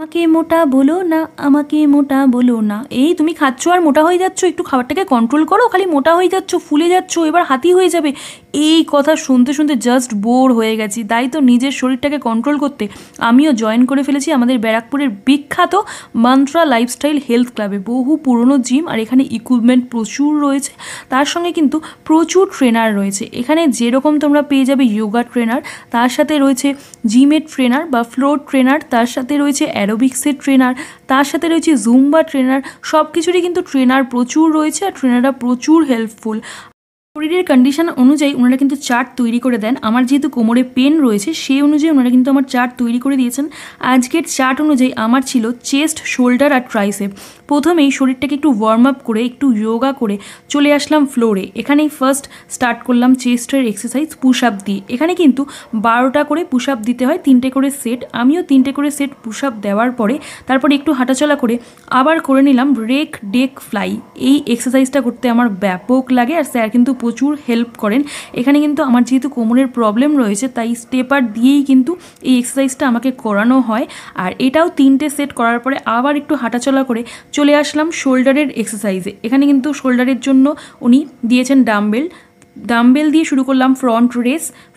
আমাকে মোটা বলো না, আমাকে মোটা বলো না। এই তুমি খাচ্ছ আর মোটা হয়ে যাচ্ছ, একটু খাবারটাকে কন্ট্রোল করো, খালি মোটা হয়ে যাচ্ছ, ফুলে যাচ্ছ, এবার হাতি হয়ে যাবে। এই কথা শুনতে শুনতে জাস্ট বোর হয়ে গেছি। তাই তো নিজের শরীরটাকে কন্ট্রোল করতে আমিও জয়েন করে ফেলেছি আমাদের ব্যারাকপুরের বিখ্যাত মান্ত্রা লাইফস্টাইল হেলথ ক্লাবে। বহু পুরনো জিম, আর এখানে ইকুইপমেন্ট প্রচুর রয়েছে, তার সঙ্গে কিন্তু প্রচুর ট্রেনার রয়েছে। এখানে যেরকম তোমরা পেয়ে যাবে যোগা ট্রেনার, তার সাথে রয়েছে জিমের ট্রেনার বা ফ্লোর ট্রেনার, তার সাথে রয়েছে অ্যারোবিক্সের ট্রেনার, তার সাথে রয়েছে জুম্বা ট্রেনার। সব কিছুরই কিন্তু ট্রেনার প্রচুর রয়েছে, আর ট্রেনাররা প্রচুর হেল্পফুল। শরীরের কন্ডিশন অনুযায়ী ওনারা কিন্তু চার্ট তৈরি করে দেন। আমার যেহেতু কোমরে পেন রয়েছে, সেই অনুযায়ী ওনারা কিন্তু আমার চার্ট তৈরি করে দিয়েছেন। আজকের চার্ট অনুযায়ী আমার ছিল চেস্ট, শোল্ডার আর ট্রাইসেপ। প্রথমেই শরীরটাকে একটু ওয়ার্ম আপ করে একটু যোগা করে চলে আসলাম ফ্লোরে। এখানেই ফার্স্ট স্টার্ট করলাম চেস্টের এক্সারসাইজ পুশ আপ দিয়ে। এখানে কিন্তু 12টা করে পুশ আপ দিতে হয়, 3টে করে সেট। আমিও 3টে করে সেট পুশ আপ দেওয়ার পরে তারপরে একটু হাঁটাচলা করে আবার করে নিলাম রেক ডেক ফ্লাই। এই এক্সারসাইজটা করতে আমার ব্যাপক লাগে, আর স্যার কিন্তু প্রচুর হেল্প করেন। এখানে কিন্তু আমার যেহেতু কোমরের প্রবলেম রয়েছে, তাই স্টেপার দিয়েই কিন্তু এই এক্সারসাইজটা আমাকে করানো হয়। আর এটাও 3টে সেট করার পরে আবার একটু হাঁটাচলা করে চলে আসলাম শোল্ডারের এক্সারসাইজে। এখানে কিন্তু শোল্ডারের জন্য উনি দিয়েছেন ডাম্বেল দিয়ে শুরু করলাম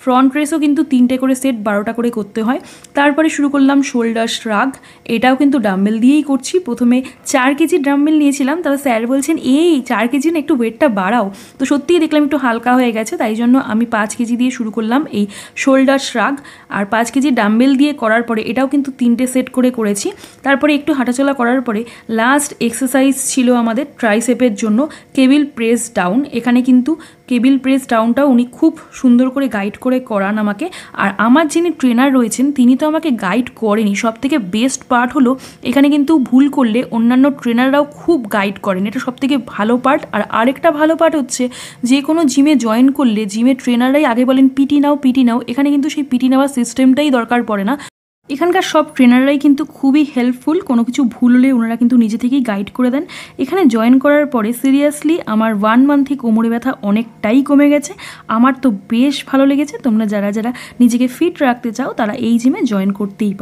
ফ্রন্ট রেসও কিন্তু 3টে করে সেট 12টা করে করতে হয়। তারপরে শুরু করলাম শোল্ডার শ্রাগ, এটাও কিন্তু ডাম্বেল দিয়েই করছি। প্রথমে 4 কেজি ডাম্বেল নিয়েছিলাম, তবে স্যার বলছেন এই 4 কেজি না, একটু ওয়েটটা বাড়াও। তো সত্যিই দেখলাম একটু হালকা হয়ে গেছে, তাই জন্য আমি 5 কেজি দিয়ে শুরু করলাম এই শোল্ডার শ্রাগ। আর 5 কেজি ডাম্বেল দিয়ে করার পরে এটাও কিন্তু 3টে সেট করে করেছি। তারপরে একটু হাঁটাচলা করার পরে লাস্ট এক্সারসাইজ ছিল আমাদের ট্রাইসেপের জন্য কেবিল প্রেস ডাউন। এখানে কিন্তু কেবিল প্রেস ডাউনটাও উনি খুব সুন্দর করে গাইড করে করান আমাকে। আর আমার যিনি ট্রেনার রয়েছেন তিনি তো আমাকে গাইড করেনি, সব থেকে বেস্ট পার্ট হলো এখানে কিন্তু ভুল করলে অন্যান্য ট্রেনাররাও খুব গাইড করেন, এটা সব থেকে ভালো পার্ট। আর আরেকটা ভালো পার্ট হচ্ছে যে কোনো জিমে জয়েন করলে জিমের ট্রেনাররাই আগে বলেন পিটি নাও। এখানে কিন্তু সেই পিটি নেওয়ার সিস্টেমটাই দরকার পড়ে না। এখানকার সব ট্রেনাররাই কিন্তু খুবই হেল্পফুল, কোনো কিছু ভুল হলে ওনারা কিন্তু নিজে থেকেই গাইড করে দেন। এখানে জয়েন করার পরে সিরিয়াসলি আমার 1 মান্থই কোমরে ব্যথা অনেকটাই কমে গেছে। আমার তো বেশ ভালো লেগেছে। তোমরা যারা যারা নিজেকে ফিট রাখতে চাও তারা এই জিমে জয়েন করতেই পারো।